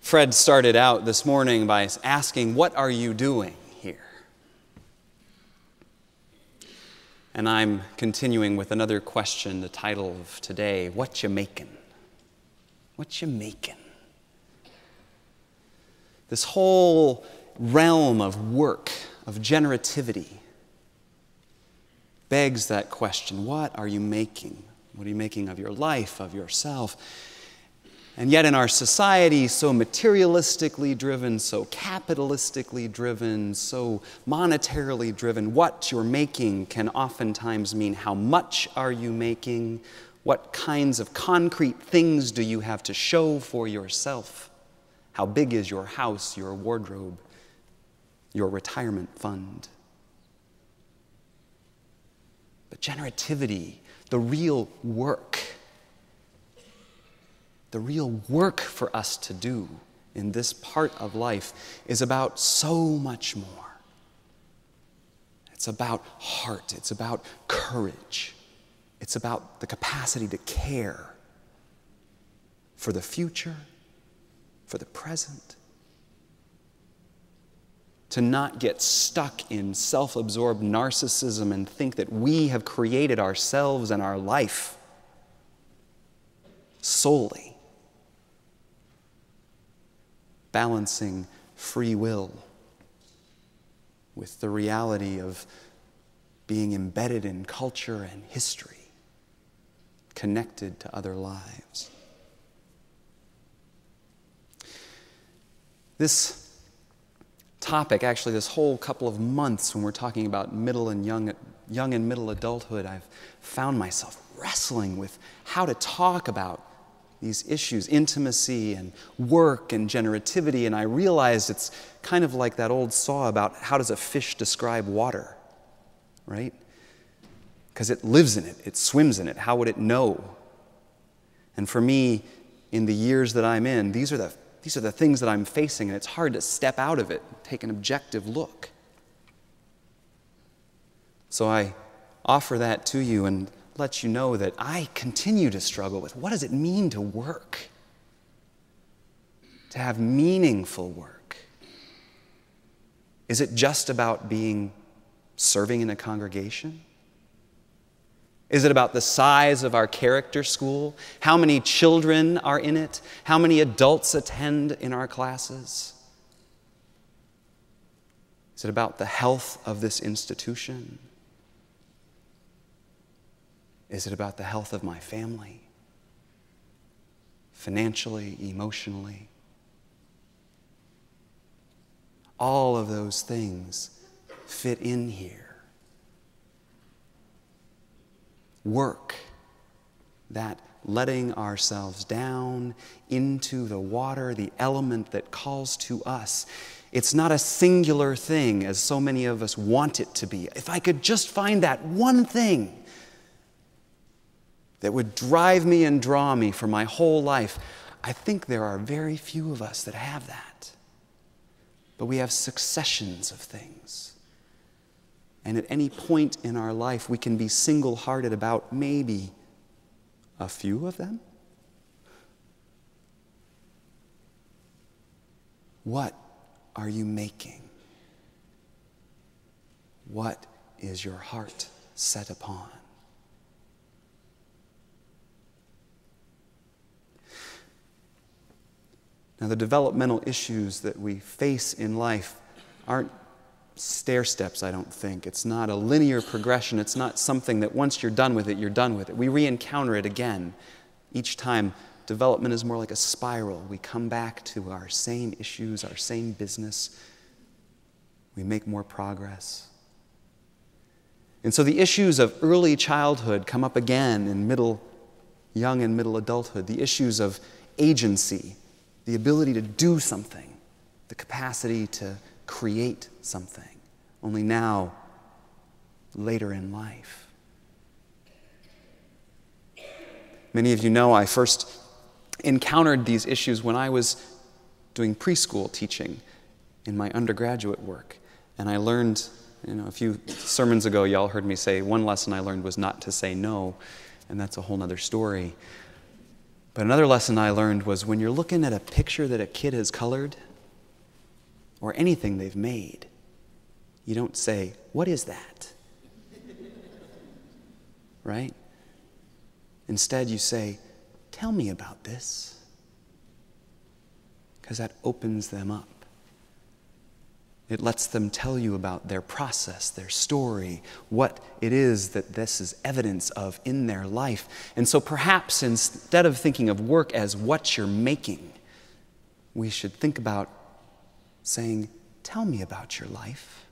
Fred started out this morning by asking, "What are you doing here?" And I'm continuing with another question, the title of today, "Whatcha makin'?" Whatcha makin'? This whole realm of work, of generativity, begs that question. What are you making? What are you making of your life, of yourself? And yet in our society, so materialistically driven, so capitalistically driven, so monetarily driven, what you're making can oftentimes mean how much are you making? What kinds of concrete things do you have to show for yourself? How big is your house, your wardrobe, your retirement fund? But generativity, the real work for us to do in this part of life is about so much more. It's about heart. It's about courage. It's about the capacity to care for the future, for the present. To not get stuck in self-absorbed narcissism and think that we have created ourselves and our life solely. Balancing free will with the reality of being embedded in culture and history, connected to other lives. This topic, actually this whole couple of months when we're talking about young and middle adulthood, I've found myself wrestling with how to talk about these issues, intimacy and work and generativity, and I realized it's kind of like that old saw about how does a fish describe water, right? Because it lives in it, it swims in it. How would it know? And for me, in the years that I'm in, these are the things that I'm facing, and it's hard to step out of it, take an objective look. So I offer that to you and let you know that I continue to struggle with what does it mean to work? To have meaningful work? Is it just about serving in a congregation? Is it about the size of our character school? How many children are in it? How many adults attend in our classes? Is it about the health of this institution? Is it about the health of my family? Financially, emotionally? All of those things fit in here. Work, that letting ourselves down into the water, the element that calls to us. It's not a singular thing as so many of us want it to be. If I could just find that one thing that would drive me and draw me for my whole life. I think there are very few of us that have that. But we have successions of things. And at any point in our life, we can be single-hearted about maybe a few of them. What are you making? What is your heart set upon? Now, the developmental issues that we face in life aren't stair steps, I don't think. It's not a linear progression. It's not something that once you're done with it, you're done with it. We re-encounter it again. Each time, development is more like a spiral. We come back to our same issues, our same business. We make more progress. And so the issues of early childhood come up again in young and middle adulthood. The issues of agency, the ability to do something, the capacity to create something, only now, later in life. Many of you know I first encountered these issues when I was doing preschool teaching in my undergraduate work. And I learned, a few sermons ago, y'all heard me say one lesson I learned was not to say no, and that's a whole other story. But another lesson I learned was when you're looking at a picture that a kid has colored or anything they've made, you don't say, "What is that?" Right? Instead, you say, "Tell me about this," because that opens them up. It lets them tell you about their process, their story, what it is that this is evidence of in their life. And so perhaps instead of thinking of work as what you're making, we should think about saying, "Tell me about your life."